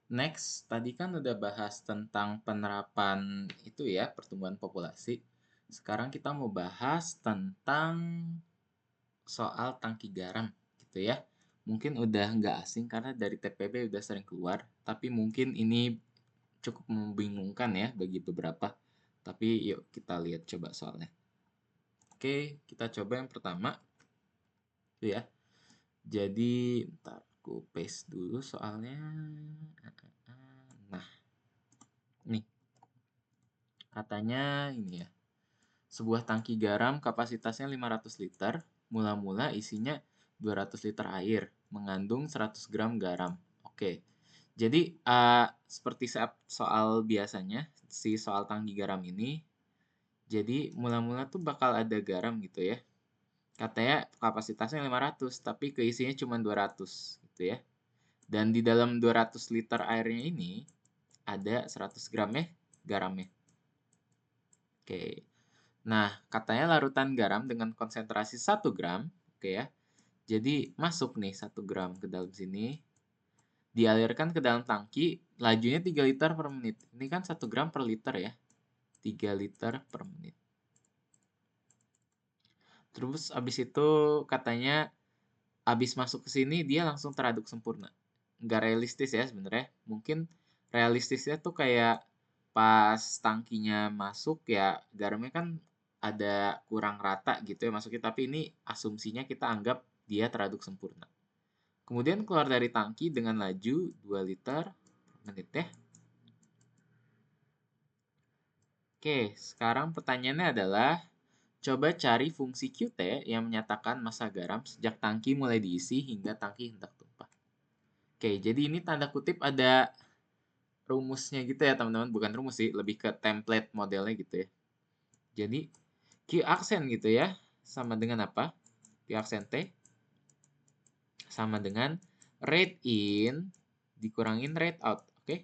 Next, tadi kan udah bahas tentang penerapan itu ya, pertumbuhan populasi. Sekarang kita mau bahas tentang soal tangki garam gitu ya. Mungkin udah nggak asing karena dari TPB udah sering keluar, tapi mungkin ini cukup membingungkan ya bagi beberapa. Tapi yuk kita lihat coba soalnya. Oke, kita coba yang pertama itu ya. Jadi, ntar aku paste dulu soalnya. Nah, nih katanya ini ya. Sebuah tangki garam kapasitasnya 500 liter, mula-mula isinya 200 liter air, mengandung 100 gram garam. Oke. Jadi, seperti soal biasanya, si soal tangki garam ini, jadi mula-mula tuh bakal ada garam gitu ya. Katanya kapasitasnya 500, tapi keisinya cuma 200 gitu ya. Dan di dalam 200 liter airnya ini ada 100 gram garamnya. Oke. Nah, katanya larutan garam dengan konsentrasi 1 gram, oke ya. Jadi masuk nih 1 gram ke dalam sini, dialirkan ke dalam tangki, lajunya 3 liter per menit. Ini kan 1 gram per liter ya, 3 liter per menit. Terus abis itu katanya abis masuk ke sini dia langsung teraduk sempurna. Nggak realistis ya sebenarnya. Mungkin realistisnya tuh kayak pas tangkinya masuk ya garamnya kan ada kurang rata gitu ya masuknya. Tapi ini asumsinya kita anggap dia teraduk sempurna. Kemudian keluar dari tangki dengan laju 2 liter per menit ya. Oke, sekarang pertanyaannya adalah coba cari fungsi Qt yang menyatakan massa garam sejak tangki mulai diisi hingga tangki hendak tumpah. Oke, jadi ini tanda kutip ada rumusnya gitu ya teman-teman, bukan rumus sih, lebih ke template modelnya gitu ya. Jadi Q aksen gitu ya, sama dengan apa? Q aksen T sama dengan rate in dikurangin rate out, oke?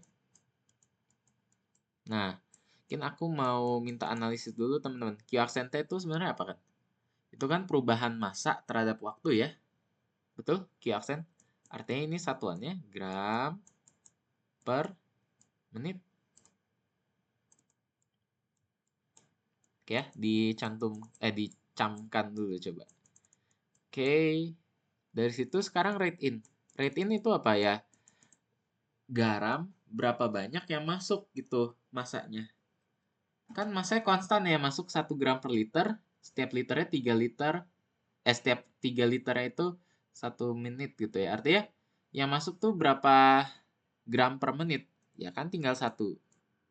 Nah, mungkin aku mau minta analisis dulu teman-teman. Q aksen T itu sebenarnya apa kan? Itu kan perubahan massa terhadap waktu ya. Betul? Q aksen. Artinya ini satuannya gram per menit. Oke ya, dicamkan dulu coba. Oke, dari situ sekarang rate in. Rate in itu apa ya? Garam berapa banyak yang masuk gitu masanya. Kan masanya konstan ya, masuk 1 gram per liter. Setiap liternya 3 liter. Setiap 3 liternya itu 1 menit gitu ya. Artinya yang masuk tuh berapa gram per menit? Ya kan tinggal 1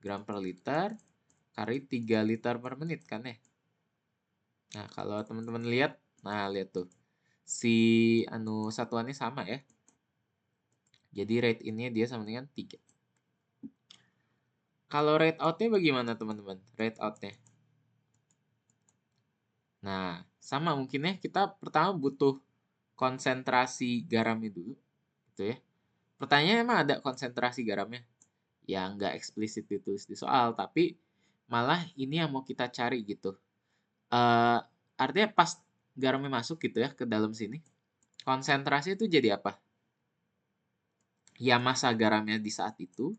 gram per liter kali 3 liter per menit kan ya. Nah, kalau teman-teman lihat, nah lihat tuh. Si satuannya sama ya. Jadi rate in-nya dia sama dengan 3. Kalau rate out-nya bagaimana teman-teman? Rate out-nya. Nah, sama mungkin ya. Kita pertama butuh konsentrasi garamnya dulu. Gitu ya. Pertanyaannya emang ada konsentrasi garamnya? Ya nggak eksplisit ditulis di soal. Tapi malah ini yang mau kita cari gitu. Eh artinya pas garamnya masuk gitu ya ke dalam sini. Konsentrasi itu jadi apa? Ya massa garamnya di saat itu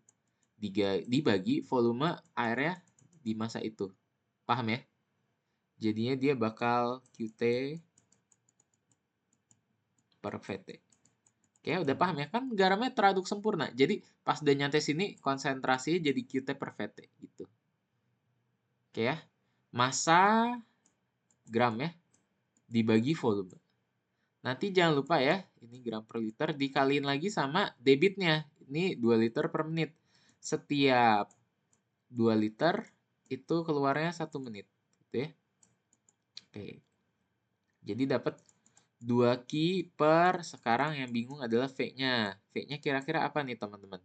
dibagi volume airnya di masa itu. Paham ya? Jadinya dia bakal Qt per VT. Oke, udah paham ya? Kan garamnya teraduk sempurna. Jadi pas udah nyampe sini konsentrasinya jadi Qt per VT gitu. Oke ya. Massa gram ya dibagi volume. Nanti jangan lupa ya, ini gram per liter dikaliin lagi sama debitnya. Ini 2 liter per menit. Setiap 2 liter itu keluarnya 1 menit. Gitu ya. Oke. Jadi dapat 2 Ki per sekarang yang bingung adalah V-nya. V-nya kira-kira apa nih teman-teman?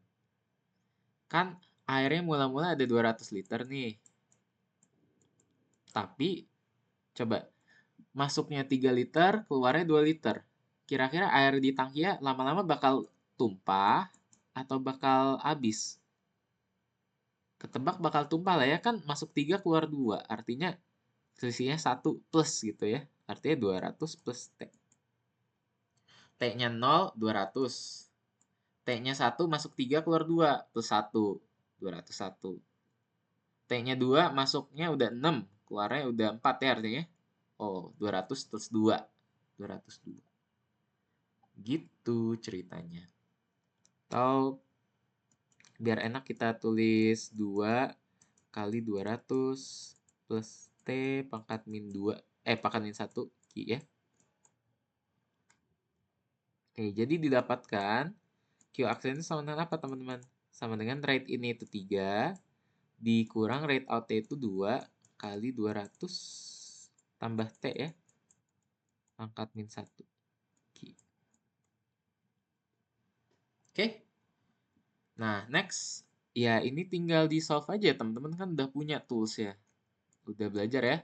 Kan airnya mula-mula ada 200 liter nih. Tapi coba masuknya 3 liter, keluarnya 2 liter. Kira-kira air di tangkinya lama-lama bakal tumpah atau bakal habis? Ketebak bakal tumpah lah ya, kan masuk 3 keluar 2. Artinya selisihnya 1 plus gitu ya. Artinya 200 plus T. T-nya 0, 200. T-nya 1 masuk 3 keluar 2 plus 1, 201. T-nya 2 masuknya udah 6, keluarnya udah 4 ya artinya. Oh, 200 plus 2. 202. Gitu ceritanya. Atau biar enak kita tulis 2 kali 200 plus T pangkat min 2. Pangkat min 1 Ki ya. Oke, jadi didapatkan Q aksen itu sama dengan apa teman-teman? Sama dengan rate ini itu 3 dikurang rate out itu 2 kali 200 tambah T ya. Pangkat min 1. Oke. Nah, next. Ya, ini tinggal di solve aja. Teman-teman kan udah punya tools ya. Udah belajar ya.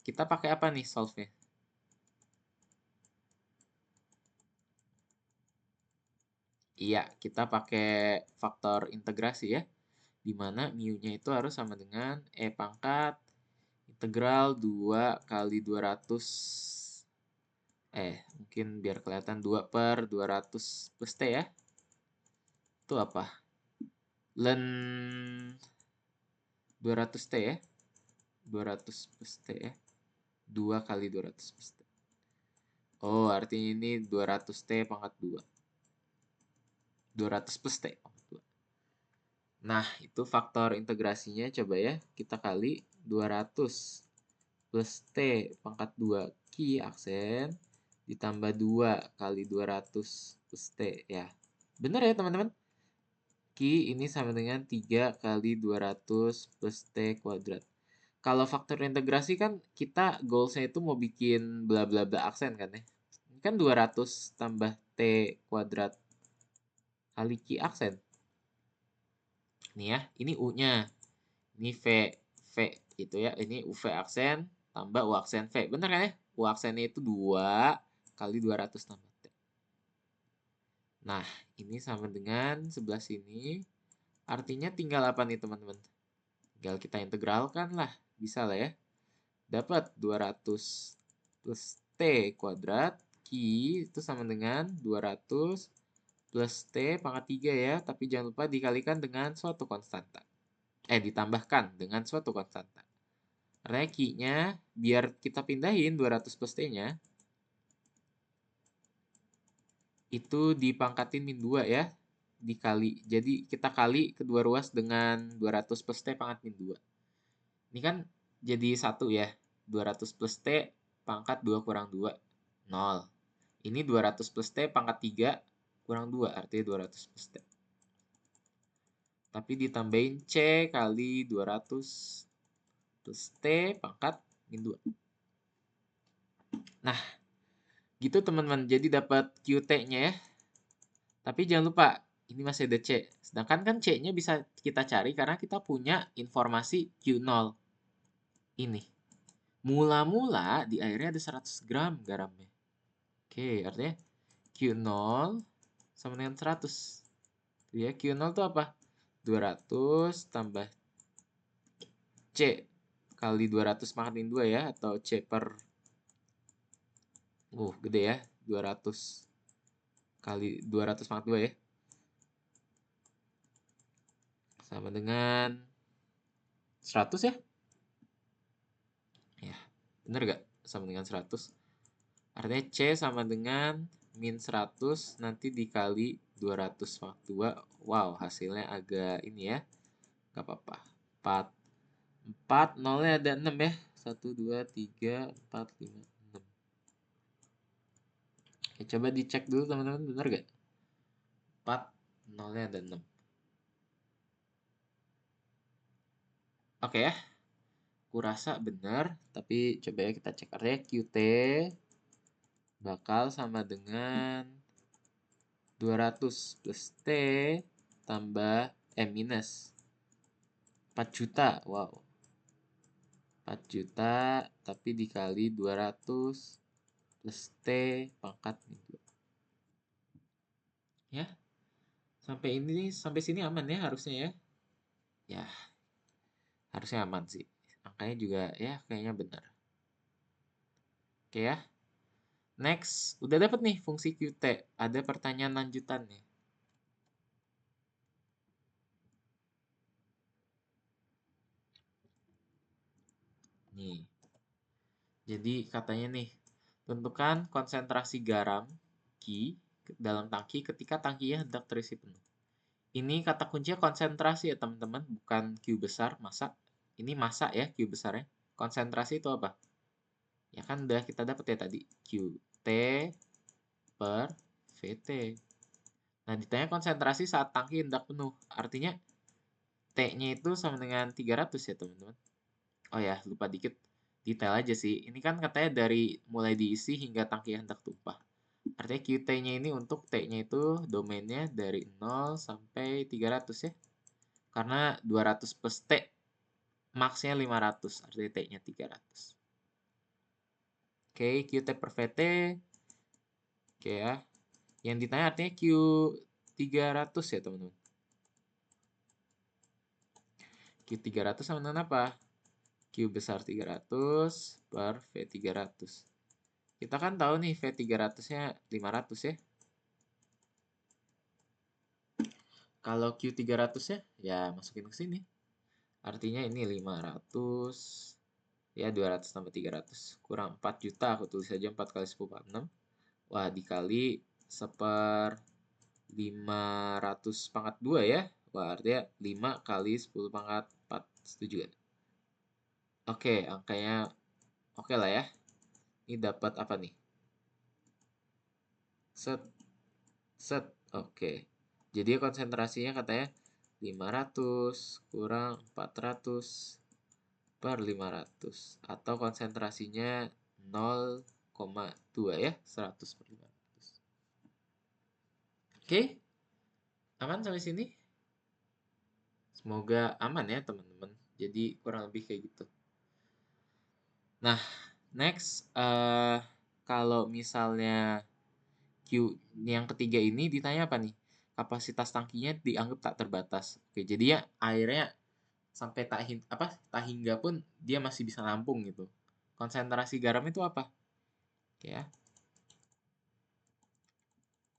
Kita pakai apa nih solve-nya? Iya, kita pakai faktor integrasi ya. Dimana mu-nya itu harus sama dengan E pangkat integral 2 kali 200. Mungkin biar kelihatan 2 per 200 plus T ya. Itu apa? Len 200 T ya. 200 plus T ya. 2 kali 200 plus T. Oh, artinya ini 200 T pangkat 2. 200 plus T pangkat 2. Nah, itu faktor integrasinya coba ya. Kita kali 200 plus T pangkat 2 Ki aksen ditambah 2 kali 200 plus T ya. Benar ya teman-teman? Ki ini sama dengan 3 kali 200 plus T kuadrat. Kalau faktor integrasi kan kita goalsnya itu mau bikin bla bla bla aksen kan ya. Ini kan 200 tambah T kuadrat kali Ki aksen. Nih ya, ini U-nya. Ini V gitu ya. Ini UV aksen tambah U aksen V. Bener kan ya? U aksennya itu 2 kali 200 tambah T. Nah, ini sama dengan sebelah sini. Artinya tinggal apa nih teman-teman? Tinggal kita integralkan lah. Bisa lah ya. Dapat 200 plus T kuadrat. Ki itu sama dengan 200 plus T pangkat 3 ya. Tapi jangan lupa dikalikan dengan suatu konstanta. Ditambahkan dengan suatu konstanta. Karena Q-nya biar kita pindahin 200 plus T-nya itu dipangkatin min 2 ya. Dikali. Jadi kita kali kedua ruas dengan 200 plus T pangkat min 2. Ini kan jadi 1 ya. 200 plus T pangkat 2 kurang 2. 0. Ini 200 plus T pangkat 3 kurang 2. Artinya 200 plus T. Tapi ditambahin C kali 200 plus T pangkat min 2. Nah, gitu teman-teman. Jadi dapat QT-nya ya. Tapi jangan lupa, ini masih ada C. Sedangkan kan C-nya bisa kita cari karena kita punya informasi Q0. Ini. Mula-mula di airnya ada 100 gram garamnya. Oke, artinya Q0 sama dengan 100. Ya, Q0 itu apa? 200 tambah C kali 200 pangkat 2 ya. Atau C per... gede ya. 200 kali 200 pangkat 2 ya. Sama dengan 100 ya. Ya, bener gak? Sama dengan 100. Artinya C sama dengan min 100 nanti dikali 200 pangkat 2. Wow, hasilnya agak ini ya. Gak apa-apa. 4. 4, nolnya ada 6 ya. 1, 2, 3, 4, 5, 6. Oke, coba dicek dulu teman-teman, bener gak? 4, nolnya ada 6. Oke ya. Kurasa benar, tapi coba ya kita cek. Artinya QT bakal sama dengan 200 plus T tambah minus 4 juta. Wow. 4 juta tapi dikali 200 plus T pangkat min 2. Ya. Sampai sini aman ya harusnya ya. Ya. Harusnya aman sih. Angkanya juga ya kayaknya benar. Oke ya. Next, udah dapat nih fungsi QT. Ada pertanyaan lanjutannya. Nih, jadi katanya nih, tentukan konsentrasi garam Q dalam tangki ketika tangkinya hendak terisi penuh. Ini kata kuncinya konsentrasi ya teman-teman, bukan Q besar, massa. Ini massa ya, Q besarnya. Konsentrasi itu apa? Ya kan udah kita dapat ya tadi, QT per VT. Nah, ditanya konsentrasi saat tangki hendak penuh. Artinya T-nya itu sama dengan 300 ya teman-teman. Oh ya, lupa dikit. Detail aja sih. Ini kan katanya dari mulai diisi hingga tangki hendak tumpah. Artinya QT-nya ini untuk T-nya itu domainnya dari 0 sampai 300 ya. Karena 200 plus T, max-nya 500. Artinya T-nya 300. Oke, QT per VT. Oke ya. Yang ditanya artinya Q 300 ya teman-teman. Q 300 sama dengan apa? Q besar 300 per V 300. Kita kan tahu nih V 300-nya 500 ya. Kalau Q 300-nya ya masukin ke sini. Artinya ini 500 ya 200 tambah 300 kurang 4 juta, aku tulis aja 4 kali 10 pangkat 6. Wah, dikali seper 500 pangkat 2 ya. Wah, artinya 5 kali 10 pangkat 4. Setuju gak? Oke, angkanya oke lah ya. Ini dapat apa nih? Set, set. Oke. Jadi konsentrasinya katanya 500 kurang 400 per 500. Atau konsentrasinya 0,2 ya. 100 per 500. Oke, aman sampai sini? Semoga aman ya teman-teman. Jadi kurang lebih kayak gitu. Nah, next. Kalau misalnya Q yang ketiga ini ditanya apa nih? Kapasitas tangkinya dianggap tak terbatas. Oke, jadi ya airnya sampai tak hingga pun dia masih bisa nampung gitu. Konsentrasi garam itu apa? Oke ya.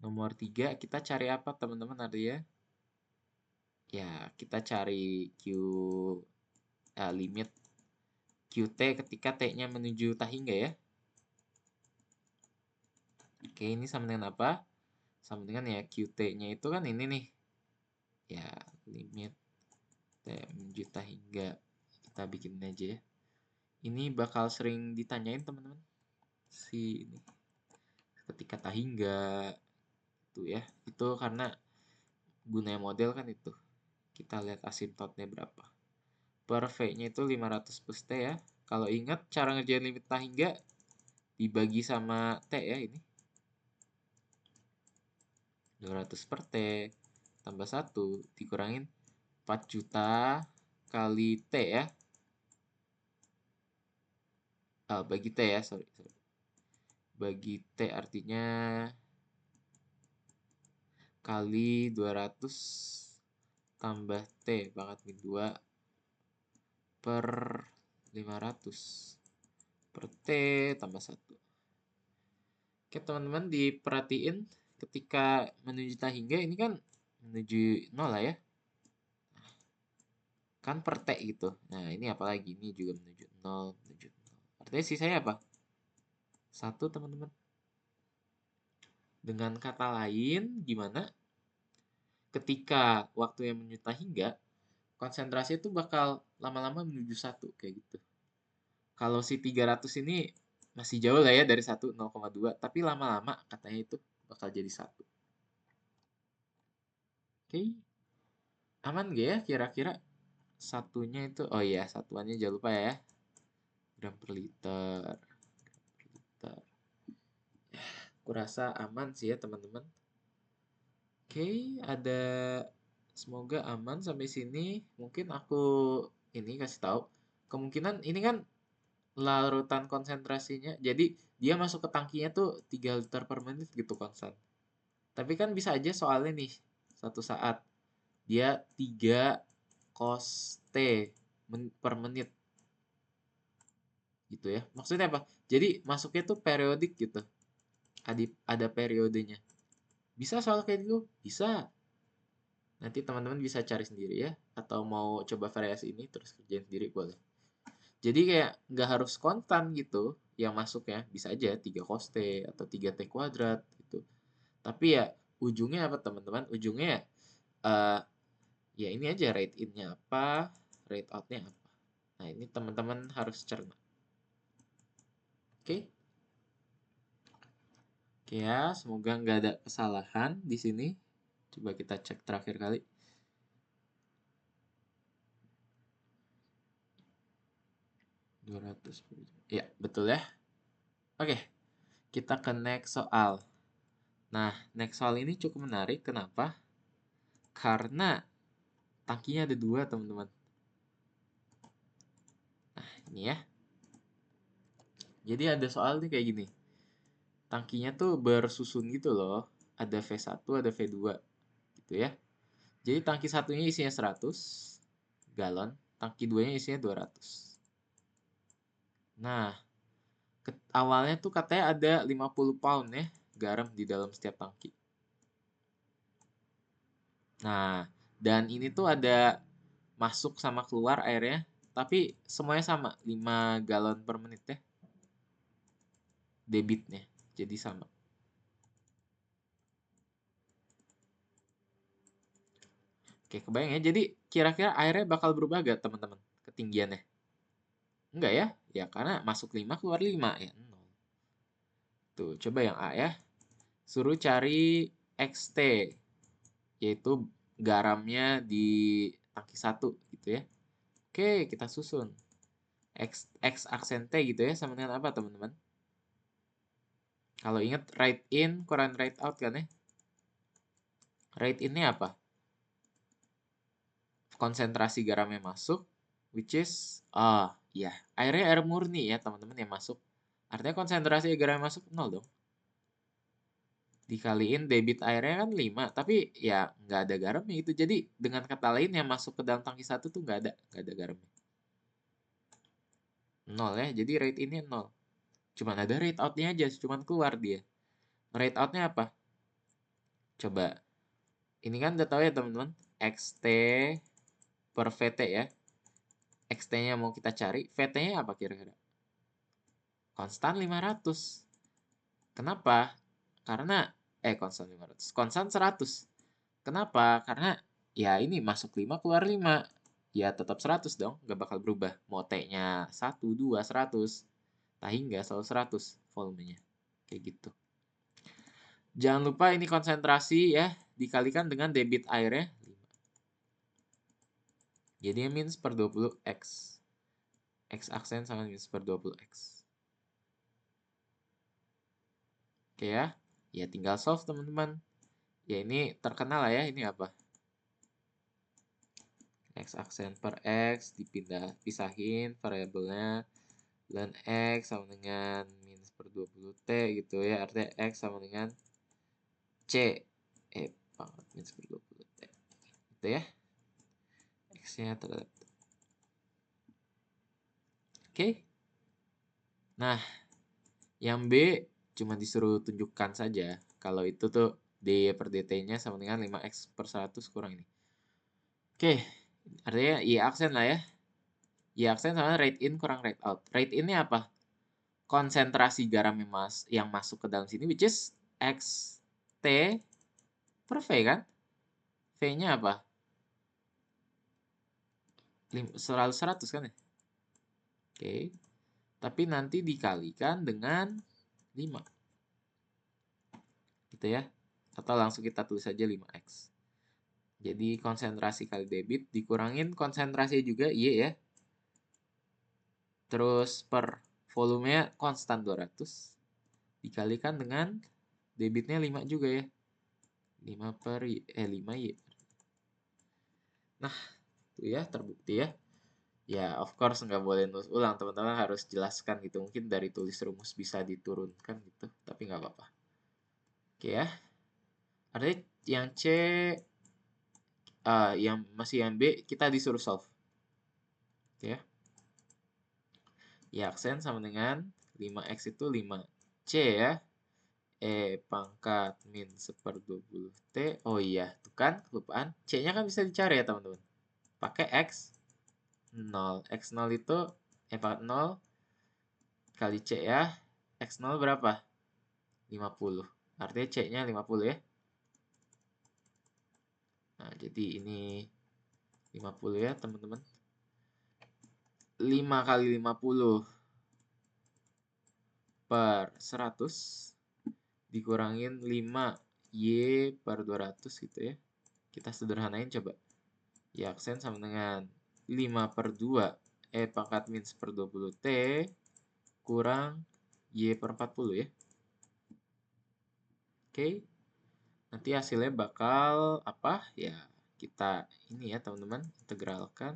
Nomor 3 kita cari apa teman-teman ya? Ya, kita cari limit QT ketika T-nya menuju tak hingga ya. Oke, ini sama dengan apa? Sama dengan ya QT-nya itu kan ini nih. Ya, limit T menuju tak hingga. Kita bikin aja ya. Ini bakal sering ditanyain teman-teman. Si ini ketika tak hingga itu ya. Itu karena gunanya model kan itu. Kita lihat asimptotnya berapa. Per V-nya itu 500 plus T ya. Kalau ingat cara ngerjain limit tak hingga dibagi sama T ya ini. 200 per T tambah 1 dikurangin 4 juta kali T ya. Bagi T ya, sorry. Bagi T artinya kali 200 tambah T pangkat min 2 per 500 per T tambah 1. Oke teman-teman diperhatiin ketika menuju tak hingga ini kan menuju 0 lah ya. Kan per T gitu. Nah ini apalagi ini juga menuju 0, menuju 0. Artinya sisanya apa? 1 teman-teman. Dengan kata lain gimana? Ketika waktu yang menuju tak hingga konsentrasi itu bakal lama-lama menuju 1 kayak gitu. Kalau si 300 ini masih jauh lah ya dari 1, 0,2. Tapi lama-lama katanya itu bakal jadi 1. Oke. Aman gak ya kira-kira? Satunya itu, oh iya satuannya jangan lupa ya. Gram per liter. Aku rasa aman sih ya teman-teman. Oke, ada semoga aman sampai sini. Mungkin aku ini kasih tahu. Kemungkinan ini kan larutan konsentrasinya. Jadi dia masuk ke tangkinya tuh 3 liter per menit gitu konstan. Tapi kan bisa aja soalnya nih suatu saat dia 3 cos T per menit gitu ya. Maksudnya apa? Jadi masuknya tuh periodik gitu. Ada periodenya. Bisa soal kayak gitu? Bisa. Nanti teman-teman bisa cari sendiri ya. Atau mau coba variasi ini terus kerjain sendiri boleh. Jadi kayak nggak harus konstan gitu yang masuknya. Bisa aja 3 cos T atau 3T kuadrat gitu. Tapi ya ujungnya apa teman-teman? Ujungnya eh, ya ini aja rate in-nya apa, rate out-nya apa. Nah, ini teman-teman harus cerna. Oke? Oke ya, semoga nggak ada kesalahan di sini. Coba kita cek terakhir kali. Ya, betul ya. Oke, kita ke next soal. Nah, next soal ini cukup menarik. Kenapa? Karena tangkinya ada dua, teman-teman. Nah, ini ya. Jadi ada soal nih kayak gini. Tangkinya tuh bersusun gitu loh. Ada V1, ada V2 gitu ya. Jadi tangki satunya isinya 100 galon, tangki duanya isinya 200. Nah, awalnya tuh katanya ada 50 pound ya garam di dalam setiap tangki. Nah, dan ini tuh ada masuk sama keluar airnya, tapi semuanya sama, 5 galon per menit ya. Debitnya, jadi sama. Oke, kebayang ya. Jadi kira-kira airnya bakal berubah gak teman-teman ketinggiannya? Enggak ya? Ya karena masuk 5 keluar 5 ya. 0. Tuh, coba yang A ya. Suruh cari XT, yaitu garamnya di tangki 1 gitu ya. Oke, kita susun. X aksen T gitu ya, sama dengan apa teman-teman? Kalau ingat write in kurang write out kan ya? Write ini apa? Konsentrasi garamnya masuk, which is, ya, airnya air murni ya teman-teman yang masuk. Artinya konsentrasi garam masuk 0 dong. Dikaliin debit airnya kan 5, tapi ya nggak ada garamnya itu. Jadi dengan kata lain yang masuk ke dalam tangki 1 tuh nggak ada garamnya. 0 ya, jadi rate ini 0. Cuman ada rate out-nya aja, cuman keluar dia. Rate out-nya apa? Coba, ini kan udah tahu ya teman-teman, XT per VT ya. XT-nya mau kita cari, VT-nya apa kira-kira? Konstan 500. Kenapa? Karena, konstan 500. Konstan 100. Kenapa? Karena, ya ini masuk 5, keluar 5. Ya tetap 100 dong, nggak bakal berubah. Mau T-nya 1, 2, 100. Tak hingga selalu 100 volumenya. Kayak gitu. Jangan lupa ini konsentrasi ya, dikalikan dengan debit airnya. Jadi min per 20 X. X aksen sama min per 20 X. Oke ya. Ya tinggal solve teman-teman. Ya ini terkenal lah ya, ini apa? X aksen per X dipindah pisahin variabelnya, dan X sama dengan min per 20 T gitu ya. Artinya X sama dengan C. Pangkat min per 20 T. Gitu ya. X-nya terhadap. Oke. Nah, yang B cuma disuruh tunjukkan saja. Kalau itu tuh D per DT-nya sama dengan 5X per 100 kurang ini. Oke, artinya Y aksen lah ya. Y aksen sama rate in kurang rate out. Rate in-nya apa? Konsentrasi garam yang masuk ke dalam sini, which is X T per V kan? V-nya apa? Selalu 100 kan ya? Oke. Tapi nanti dikalikan dengan 5. Gitu ya. Atau langsung kita tulis saja 5X. Jadi konsentrasi kali debit dikurangin konsentrasi juga Y ya. Terus per volumenya konstan 200 dikalikan dengan debitnya 5 juga ya. 5 per Y, 5 Y. Nah, itu ya terbukti ya. Ya, of course nggak boleh nulis ulang, teman-teman harus jelaskan gitu. Mungkin dari tulis rumus bisa diturunkan gitu, tapi nggak apa-apa. Oke ya. Artinya yang C, yang masih yang B, kita disuruh solve. Oke ya. Y aksen sama dengan 5X itu 5C ya. Pangkat min seper 20 T. Oh iya, tuh kan kelupaan. C-nya kan bisa dicari ya teman-teman. Pakai X 0. X0 itu pangkat 0 kali C ya. X0 berapa? 50. Artinya C-nya 50 ya. Nah, jadi ini 50 ya, teman-teman. 5 kali 50 per 100 dikurangin 5 Y per 200 gitu ya. Kita sederhanain coba. Y aksen sama dengan 5 per 2 pangkat min per 20 T kurang Y per 40 ya. Oke. Nanti hasilnya bakal apa? Ya, kita ini ya teman-teman, integralkan.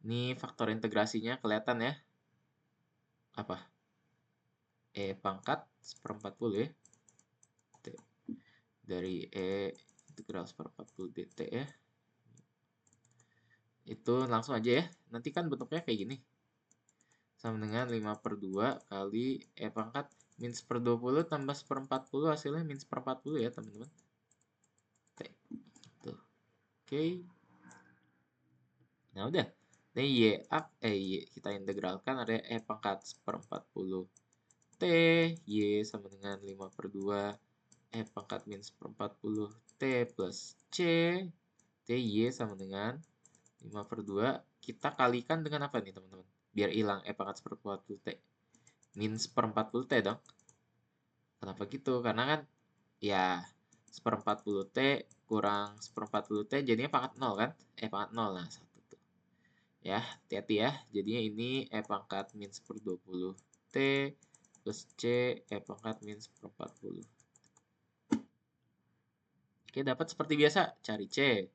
Ini faktor integrasinya kelihatan ya. Apa? Pangkat seperempat puluh ya. T. Dari integral seperempat puluh dt ya. Itu langsung aja ya. Nanti kan bentuknya kayak gini. Sama dengan 5 per 2 kali pangkat min per 20 tambah seperempat puluh, hasilnya min seperempat puluh ya teman-teman. Tuh. Oke. Nah udah. Ini y kita integralkan ada pangkat seperempat puluh T, Y sama dengan 5 per 2 pangkat min seperempat puluh T plus C, T, Y sama dengan 5 per 2. Kita kalikan dengan apa nih teman-teman? Biar hilang pangkat seperempat puluh T. Min seperempat puluh T dong. Kenapa gitu? Karena kan ya seperempat puluh T kurang seperempat puluh T jadinya pangkat 0 kan? Pangkat 0 lah satu tuh. Ya, hati-hati ya. Jadinya ini pangkat min per 20 T plus C pangkat min seperempat puluh. Oke, dapat seperti biasa. Cari C.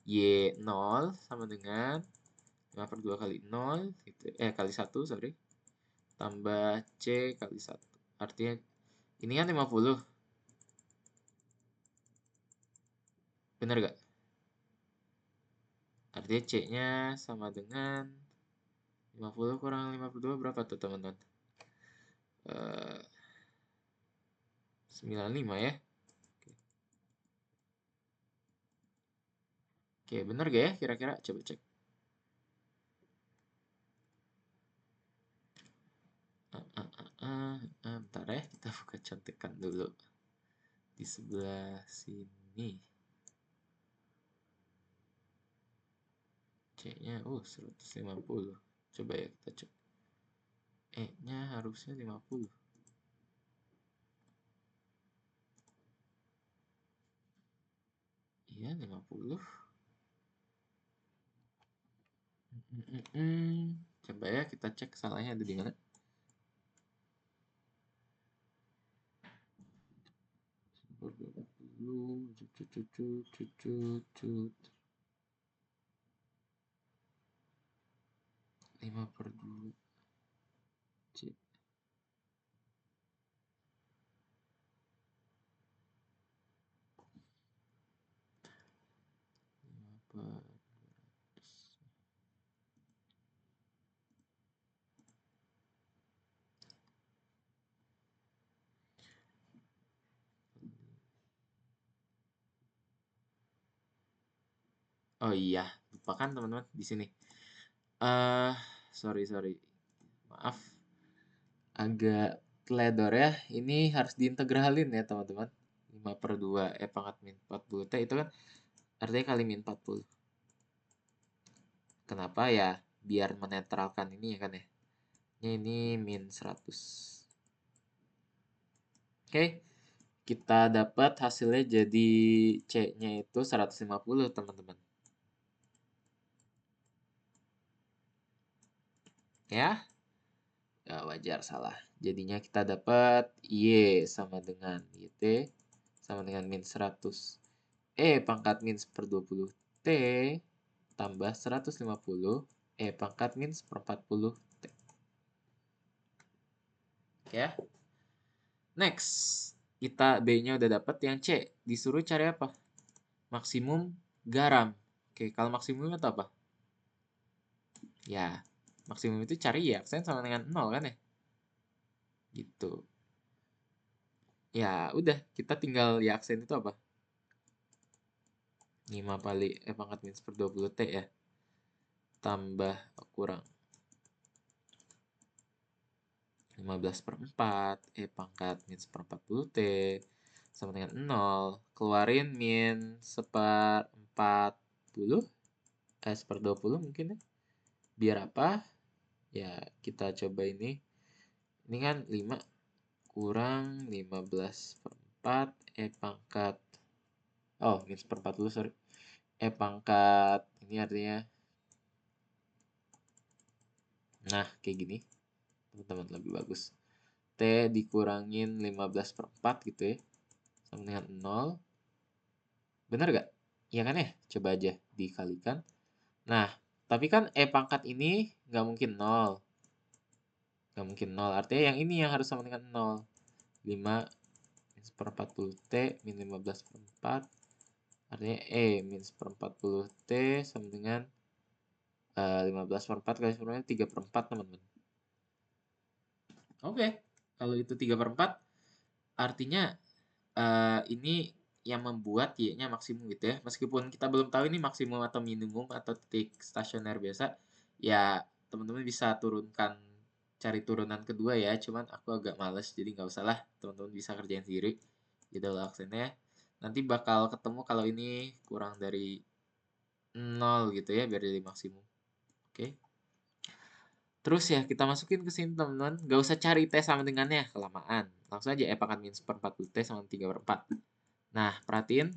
Y 0 sama dengan 5 per 2 kali 0. Gitu. Kali 1, sorry. Tambah C kali 1. Artinya, ini kan 50. Bener gak? Artinya C-nya sama dengan 50 kurang 52 berapa tuh teman-teman? 95 ya. Oke, bener gak ya kira-kira? Coba cek. Bentar ya, kita buka contekan dulu. Di sebelah sini. C-nya, 150. Coba ya kita cek. E-nya harusnya 50. Iya, 50. Coba ya kita cek salahnya ada di mana. Lima per 2 C. 5 per Oh iya, lupa kan teman-teman di sini. Sorry. Maaf. Agak teledor ya. Ini harus diintegralin ya, teman-teman. 5 per 2 pangkat min 40 T itu kan artinya kali min 40. Kenapa ya? Biar menetralkan ini ya kan ya. Ini min 100. Oke. Kita dapat hasilnya jadi C-nya itu 150, teman-teman. Ya? Ya, wajar salah. Jadinya kita dapat Y sama dengan YT sama dengan min 100. Pangkat min per 20 T tambah 150 pangkat min per 40 T. Ya. Next, kita B-nya udah dapat. Yang C, disuruh cari apa? Maksimum garam. Oke, kalau maksimum itu apa? Ya, maksimum itu cari ya aksen sama dengan 0 kan ya? Gitu. Ya, udah. Kita tinggal ya aksen itu apa? 5 kali E pangkat min per 20 T ya. Tambah kurang 15/4 E pangkat min seperempat 40 T sama dengan 0. Keluarin min seperempat 40 seper 20 mungkin ya. Biar apa? Ya kita coba ini. Ini kan 5 kurang 15/4 E pangkat min seper 40 sorry. E pangkat ini artinya nah kayak gini teman-teman lebih bagus. T dikurangin 15/4 gitu ya sama dengan 0. Bener gak? Iya kan ya? Coba aja dikalikan. Nah, tapi kan E pangkat ini nggak mungkin 0. Nggak mungkin 0. Artinya yang ini yang harus sama dengan 0. 5 min seperempat 40 T min 15/4. Artinya E min seperempat 40 T sama dengan 15/4 kali 10 3/4 teman-teman. Oke, kalau itu 3/4 artinya ini yang membuat Y-nya maksimum gitu ya. Meskipun kita belum tahu ini maksimum atau minimum atau titik stasioner biasa, ya teman-teman bisa cari turunan kedua ya. Cuman aku agak males, jadi nggak usah lah. Teman-teman bisa kerjain sendiri. Gitu loh aksennya. Nanti bakal ketemu kalau ini kurang dari 0 gitu ya, biar jadi maksimum. Oke. Terus ya kita masukin ke sini teman-teman. Nggak usah cari T sama dengannya, kelamaan. Langsung aja E pangkat min seperempat 40 T sama 3/4. Nah, perhatiin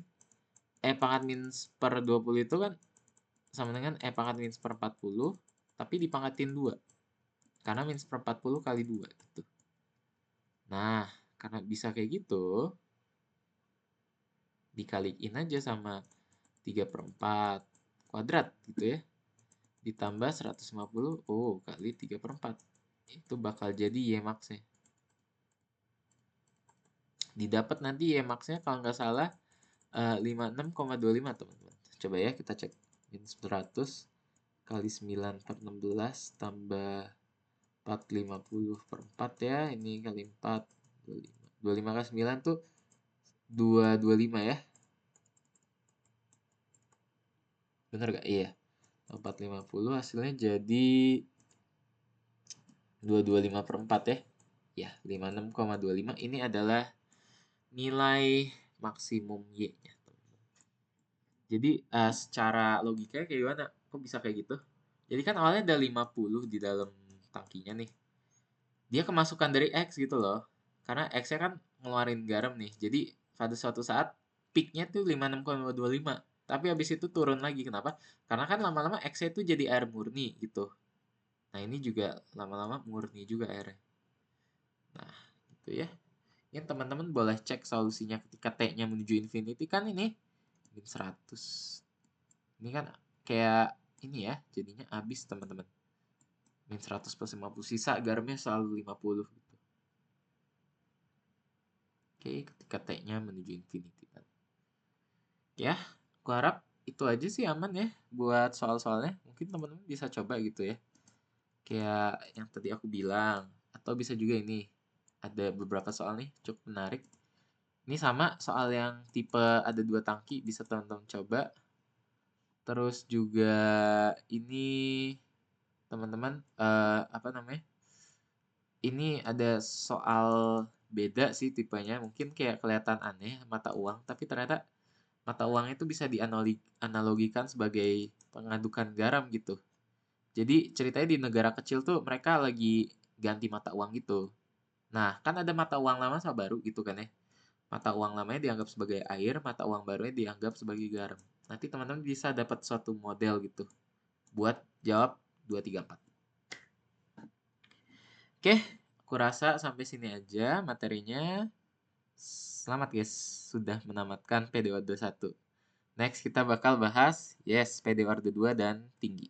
E pangkat min per 20 itu kan sama dengan E pangkat min per 40, tapi dipangkatin 2. Karena min per 40 kali 2 gitu. Nah, karena bisa kayak gitu, dikaliin aja sama 3/4 kuadrat gitu ya. Ditambah 150, kali 3/4. Itu bakal jadi Y max-nya. Didapat nanti Y max-nya kalau nggak salah 56,25 teman-teman. Coba ya kita cek. Min 100 kali 9/16 tambah 450/4 ya. Ini kali 4, 25. 25 kali 9 tuh 225 ya. Bener gak? Iya. 450 hasilnya jadi 225/4 ya. Ya, 56,25 ini adalah nilai maksimum Y-nya. Jadi secara logikanya kayak gimana? Kok bisa kayak gitu? Jadi kan awalnya ada 50 di dalam tangkinya nih. Dia kemasukan dari X gitu loh. Karena X-nya kan ngeluarin garam nih. Jadi pada suatu saat peak-nya tuh 56,25. Tapi habis itu turun lagi. Kenapa? Karena kan lama-lama X-nya itu jadi air murni gitu. Nah ini juga lama-lama murni juga airnya. Nah itu ya. Ini teman-teman boleh cek solusinya ketika T-nya menuju infinity kan ini. Min 100. Ini kan kayak ini ya. Jadinya habis teman-teman. Min 100 plus 50. Sisa garamnya selalu 50 gitu. Oke, ketika T-nya menuju infinity kan. Ya, aku harap itu aja sih aman ya buat soal-soalnya. Mungkin teman-teman bisa coba gitu ya. Kayak yang tadi aku bilang. Atau bisa juga ini. Ada beberapa soal nih cukup menarik. Ini sama soal yang tipe ada 2 tangki bisa teman-teman coba. Terus juga ini teman-teman apa namanya? Ini ada soal beda sih tipenya. Mungkin kayak kelihatan aneh mata uang, tapi ternyata mata uang itu bisa dianalogikan sebagai pengadukan garam gitu. Jadi ceritanya di negara kecil tuh mereka lagi ganti mata uang gitu. Nah, kan ada mata uang lama sama baru gitu kan ya. Mata uang lamanya dianggap sebagai air, mata uang barunya dianggap sebagai garam. Nanti teman-teman bisa dapat suatu model gitu buat jawab 2, 3, 4. Oke, aku rasa sampai sini aja materinya. Selamat guys, sudah menamatkan PDO 21. Next kita bakal bahas PDO 2 dan tinggi.